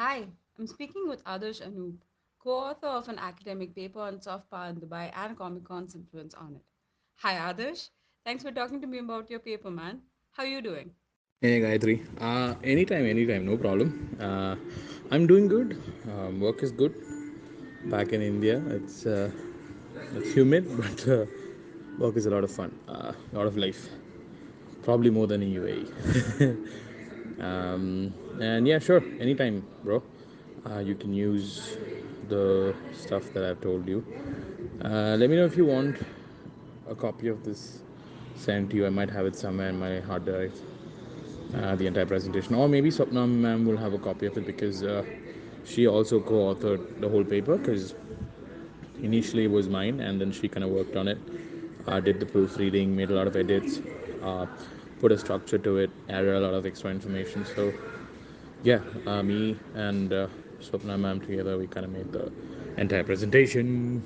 Hi, I'm speaking with Aadarsh Anoop, co-author of an academic paper on soft power in Dubai and Comic Con's influence on it. Hi Adarsh, thanks for talking to me about your paper, man. How are you doing? Hey Gayatri, anytime, no problem. I'm doing good. Work is good. Back in India, it's humid, but work is a lot of fun. A lot of life, probably more than in UAE. And yeah, sure, anytime, bro. You can use the stuff that I've told you. Let me know if you want a copy of this sent to you. I might have it somewhere in my hard drive. The entire presentation, or maybe Swapna ma'am will have a copy of it because she also co-authored the whole paper. Because initially it was mine, and then she kind of worked on it, did the proofreading, made a lot of edits, uh, put a structure to it, added a lot of extra information. So yeah, me and Swapna ma'am together, we kind of made the entire presentation.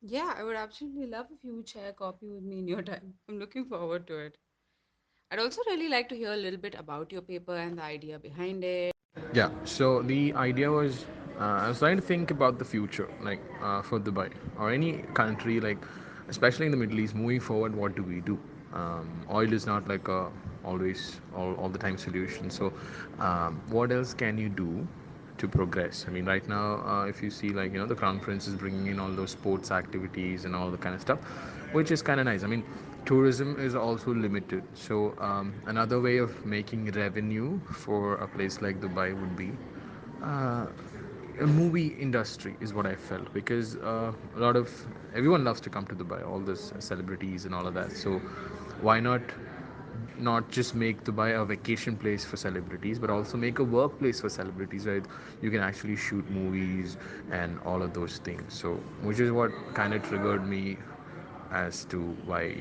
Yeah, I would absolutely love if you would share a copy with me in your time. I'm looking forward to it. I'd also really like to hear a little bit about your paper and the idea behind it. Yeah, so the idea was I was trying to think about the future, like for Dubai or any country, like especially in the Middle East, moving forward, what do we do? Oil is not like a always all the time solution. So, what else can you do to progress? I mean, right now, if you see, like, the Crown Prince is bringing in all those sports activities and all the kind of stuff, which is kind of nice. I mean, tourism is also limited. So, another way of making revenue for a place like Dubai would be uh, a movie industry, is what I felt, because a lot of everyone loves to come to Dubai, all these celebrities and all of that. So, why not just make Dubai a vacation place for celebrities, but also make a workplace for celebrities, right? You can actually shoot movies and all of those things. So, which is what kind of triggered me as to why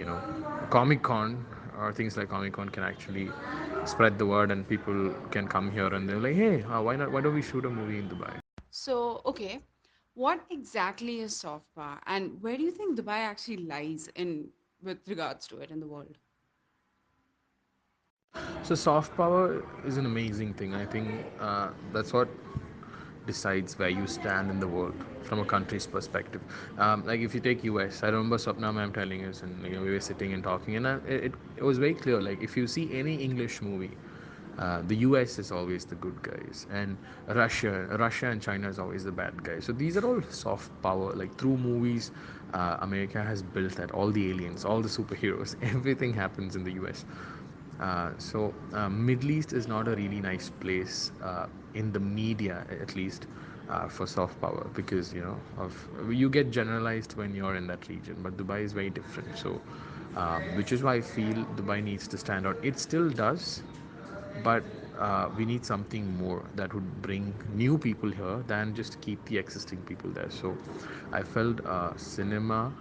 Comic Con or things like Comic Con can actually spread the word, and people can come here and they're like, hey, why not? Why don't we shoot a movie in Dubai? So, okay, what exactly is soft power and where do you think Dubai actually lies in with regards to it in the world? So soft power is an amazing thing. I think that's what decides where you stand in the world from a country's perspective. Like if you take US, I remember Swapna ma'am telling us, and we were sitting and talking, and it was very clear. Like if you see any English movie, the US is always the good guys, and Russia and China is always the bad guys. So these are all soft power. Like through movies, America has built that. All the aliens, all the superheroes, everything happens in the US. Middle East is not a really nice place in the media, at least for soft power, because of you get generalized when you're in that region. But Dubai is very different. So, which is why I feel Dubai needs to stand out. It still does, but we need something more that would bring new people here than just keep the existing people there. So, I felt cinema.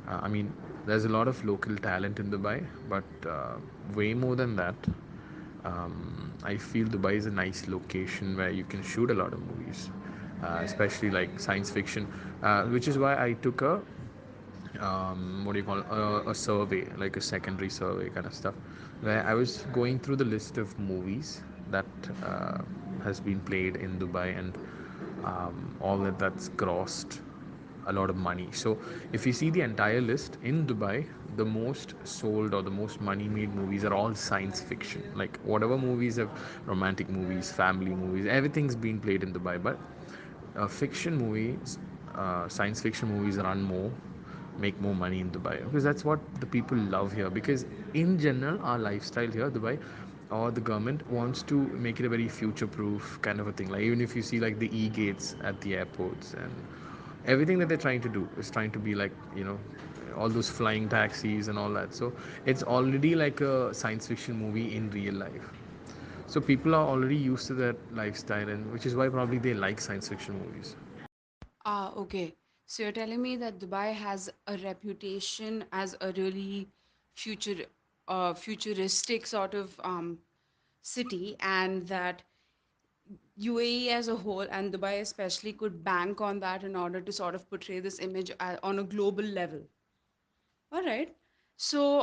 I mean, there's a lot of local talent in Dubai, but way more than that, I feel Dubai is a nice location where you can shoot a lot of movies, especially like science fiction, which is why I took what do you call it, a survey, like a secondary survey kind of stuff, where I was going through the list of movies that has been played in Dubai, and all that's grossed a lot of money. So if you see the entire list in Dubai, the most sold or the most money made movies are all science fiction. Like whatever movies have romantic movies, family movies, everything's been played in Dubai. But fiction movies, science fiction movies run more, make more money in Dubai, because that's what the people love here. Because in general, our lifestyle here, Dubai, or the government wants to make it a very future-proof kind of a thing. Like even if you see like the e-gates at the airports, and everything that they're trying to do is trying to be like all those flying taxis and all that. So it's already like a science fiction movie in real life. So people are already used to that lifestyle, and which is why probably they like science fiction movies. Ah, okay. So you're telling me that Dubai has a reputation as a really future, futuristic sort of city, and that UAE as a whole and Dubai especially could bank on that in order to sort of portray this image on a global level. All right. So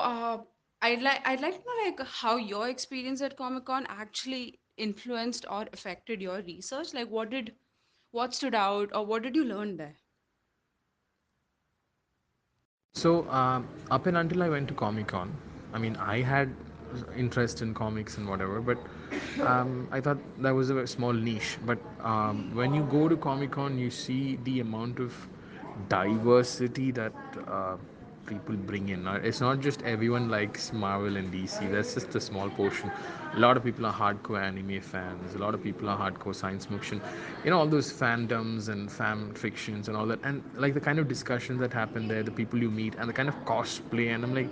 I'd like to know like how your experience at Comic Con actually influenced or affected your research? Like, what stood out, or what did you learn there? So up and until I went to Comic Con, I mean, I had interest in comics and whatever, but I thought that was a very small niche. But when you go to Comic Con, you see the amount of diversity that people bring in. It's not just everyone likes Marvel and DC. That's just a small portion. A lot of people are hardcore anime fans. A lot of people are hardcore science fiction. You know, all those fandoms and fan fictions and all that. And like the kind of discussions that happen there, the people you meet, and the kind of cosplay. And I'm like,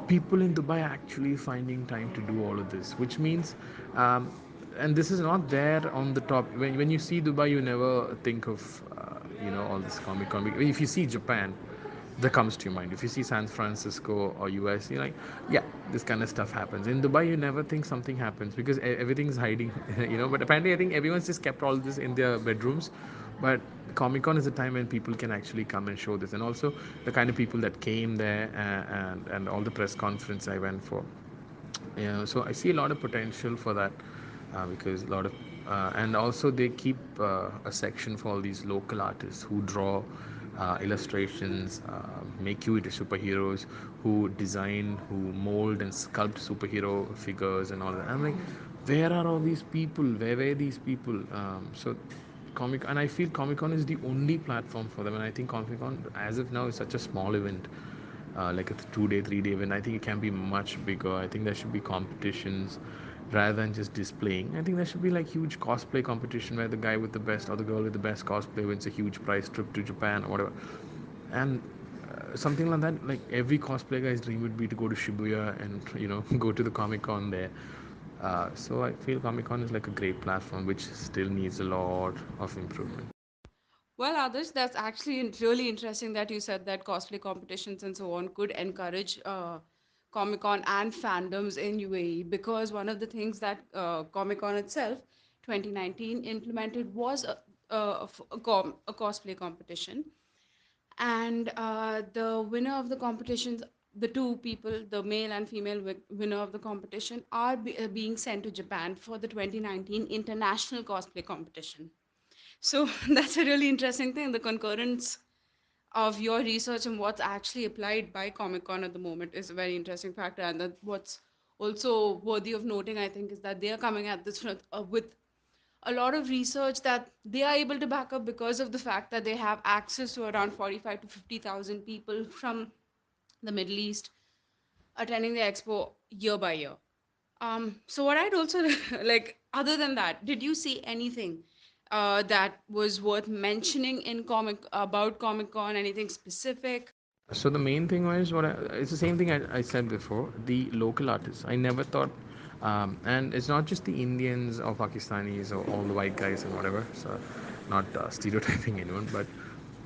people in Dubai are actually finding time to do all of this, which means and this is not there on the top. When you see Dubai, you never think of all this Comic Con. If you see Japan, that comes to your mind. If you see San Francisco or US, you're like, yeah, this kind of stuff happens. In Dubai, you never think something happens because everything's hiding, But apparently, I think everyone's just kept all this in their bedrooms. But Comic Con is a time when people can actually come and show this, and also the kind of people that came there and all the press conference I went for. Yeah, so I see a lot of potential for that because a lot of and also they keep a section for all these local artists who draw illustrations, make you into superheroes, who design, who mold and sculpt superhero figures and all that. I'm like, where are all these people? Where were these people? And I feel Comic Con is the only platform for them. And I think Comic Con, as of now, is such a small event, like a 2 day, 3 day event. I think it can be much bigger. I think there should be competitions rather than just displaying. I think there should be like huge cosplay competition where the guy with the best or the girl with the best cosplay wins a huge prize trip to Japan or whatever. And something like that, like every cosplay guy's dream would be to go to Shibuya and go to the Comic Con there. So I feel Comic Con is like a great platform which still needs a lot of improvement. Well, others, that's actually really interesting that you said that cosplay competitions and so on could encourage Comic Con and fandoms in UAE, because one of the things that Comic Con itself, 2019, implemented was a cosplay competition. And the winner of the competitions, the two people, the male and female winner of the competition, are being sent to Japan for the 2019 International Cosplay Competition. So that's a really interesting thing. The concurrence of your research and what's actually applied by Comic Con at the moment is a very interesting factor. And that what's also worthy of noting, I think, is that they are coming at this with a lot of research that they are able to back up because of the fact that they have access to around 45 to 50,000 people from the Middle East attending the expo year by year. So what I'd also like, other than that, did you see anything that was worth mentioning in Comic Con? Anything specific? So the main thing was it's the same thing I said before. The local artists. I never thought, and it's not just the Indians or Pakistanis or all the white guys and whatever. So, not stereotyping anyone, but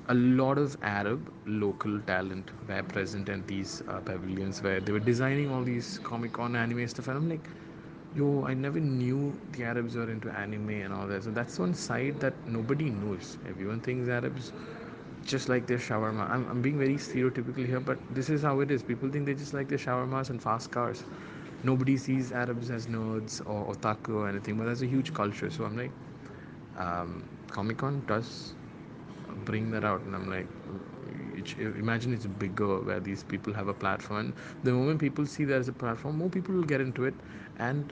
a lot of Arab local talent were present at these pavilions where they were designing all these Comic Con anime stuff, and I'm like, yo, I never knew the Arabs were into anime and all that. So that's one side that nobody knows. Everyone thinks Arabs just like their shawarma. I'm being very stereotypical here, but this is how it is. People think they just like their shawarmas and fast cars. Nobody sees Arabs as nerds or otaku or anything, but that's a huge culture. So I'm like, Comic Con does bring that out, and I'm like, imagine it's bigger where these people have a platform, and the moment people see there as a platform, more people will get into it, and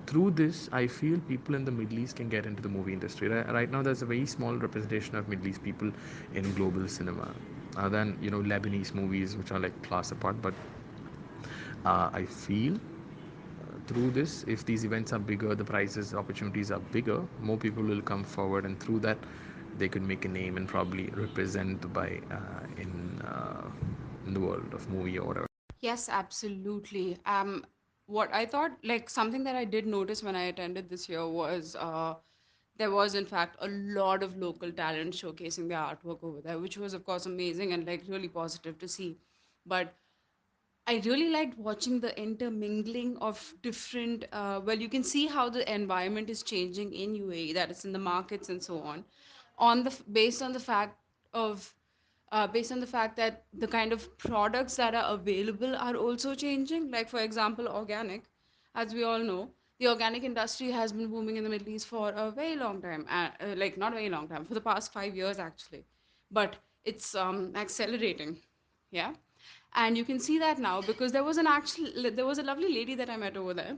through this, I feel people in the Middle East can get into the movie industry. Right now, there's a very small representation of Middle East people in global cinema. Than Lebanese movies, which are like class apart. But I feel through this, if these events are bigger, the prizes opportunities are bigger, more people will come forward, and through that they could make a name and probably represent Dubai in the world of movie or whatever. Yes, absolutely. What I thought, like something that I did notice when I attended this year was there was in fact a lot of local talent showcasing their artwork over there, which was of course amazing and like really positive to see. But I really liked watching the intermingling of different. Well, you can see how the environment is changing in UAE, that is in the markets and so on the based on the fact of based on the fact that the kind of products that are available are also changing. Like for example, organic, as we all know. The organic industry has been booming in the Middle East for a very long time, like not very long time, for the past 5 years actually, but it's accelerating, yeah. And you can see that now because there was a lovely lady that I met over there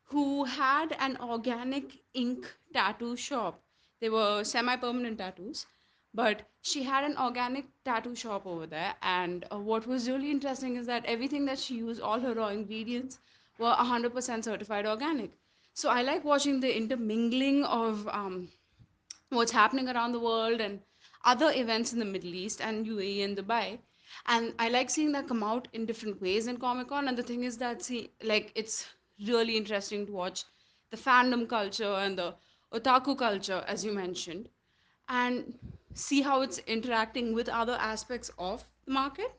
who had an organic ink tattoo shop. They were semi-permanent tattoos, but she had an organic tattoo shop over there. And what was really interesting is that everything that she used, all her raw ingredients, were 100% certified organic. So I like watching the intermingling of what's happening around the world and other events in the Middle East and UAE and Dubai. And I like seeing that come out in different ways in Comic Con. And the thing is that, see, like, it's really interesting to watch the fandom culture and the otaku culture, as you mentioned, and see how it's interacting with other aspects of the market.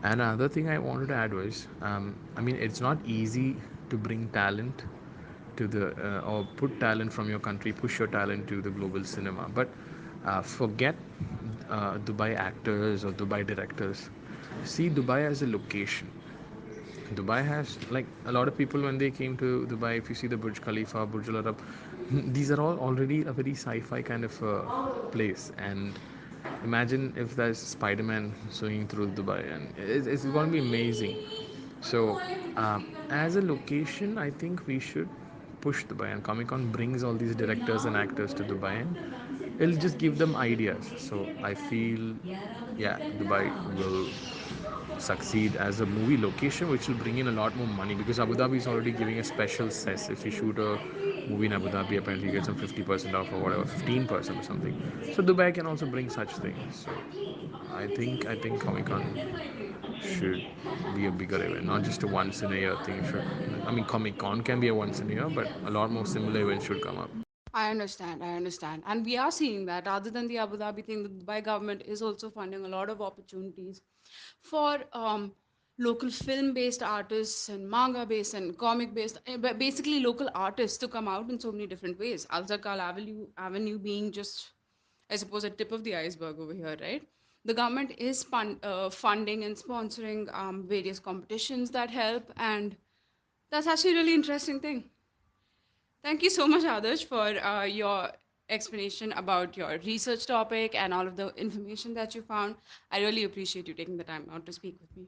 Another thing I wanted to add was, I mean, it's not easy to bring talent to the or put talent from your country, push your talent to the global cinema. But forget Dubai actors or Dubai directors. See Dubai as a location. Dubai has, like, a lot of people when they came to Dubai. If you see the Burj Khalifa, Burj Al Arab, these are all already a very sci-fi kind of place. And imagine if there's Spider-Man swinging through Dubai, and it's going to be amazing. So, as a location, I think we should push Dubai, and Comic Con brings all these directors and actors to Dubai, and it'll just give them ideas. So I feel, yeah, Dubai will succeed as a movie location, which will bring in a lot more money because Abu Dhabi is already giving a special cess. If you shoot a movie in Abu Dhabi, apparently you get some 50% off or whatever, 15% or something. So Dubai can also bring such things. So I think Comic Con should be a bigger event, not just a once in a year thing. It should, I mean, Comic Con can be a once in a year, but a lot more similar events should come up. I understand, I understand. And we are seeing that other than the Abu Dhabi thing, the Dubai government is also funding a lot of opportunities for local film based artists and manga based and comic based, but basically local artists to come out in so many different ways. Al Zakal Avenue being just, I suppose, a tip of the iceberg over here, right? The government is funding and sponsoring various competitions that help, and that's actually a really interesting thing. Thank you so much, Adarsh, for your explanation about your research topic and all of the information that you found. I really appreciate you taking the time out to speak with me.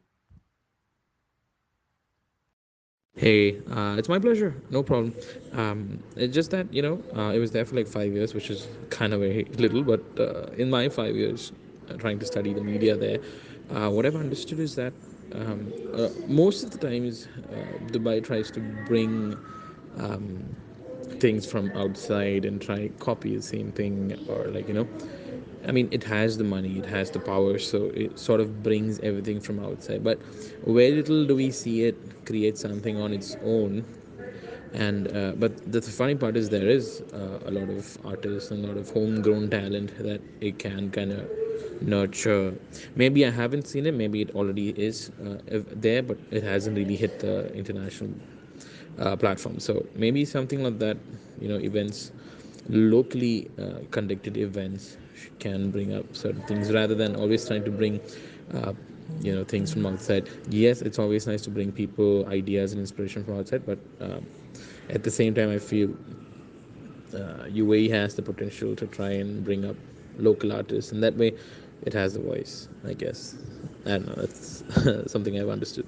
Hey, it's my pleasure. No problem. It's just that it was there for like 5 years, which is kind of very little. But in my 5 years trying to study the media there, what I've understood is that most of the times Dubai tries to bring things from outside and try copy the same thing, or like I mean, it has the money, it has the power, so it sort of brings everything from outside. But very little do we see it create something on its own. And but the funny part is there is a lot of artists and a lot of homegrown talent that it can kind of nurture. Maybe I haven't seen it. Maybe it already is there, but it hasn't really hit the international platform. So maybe something like that, events, locally conducted events can bring up certain things rather than always trying to bring, uh, things from outside. Yes, it's always nice to bring people ideas and inspiration from outside, but at the same time, I feel UAE has the potential to try and bring up local artists, and that way, it has a voice. I guess I don't know. That's something I've understood.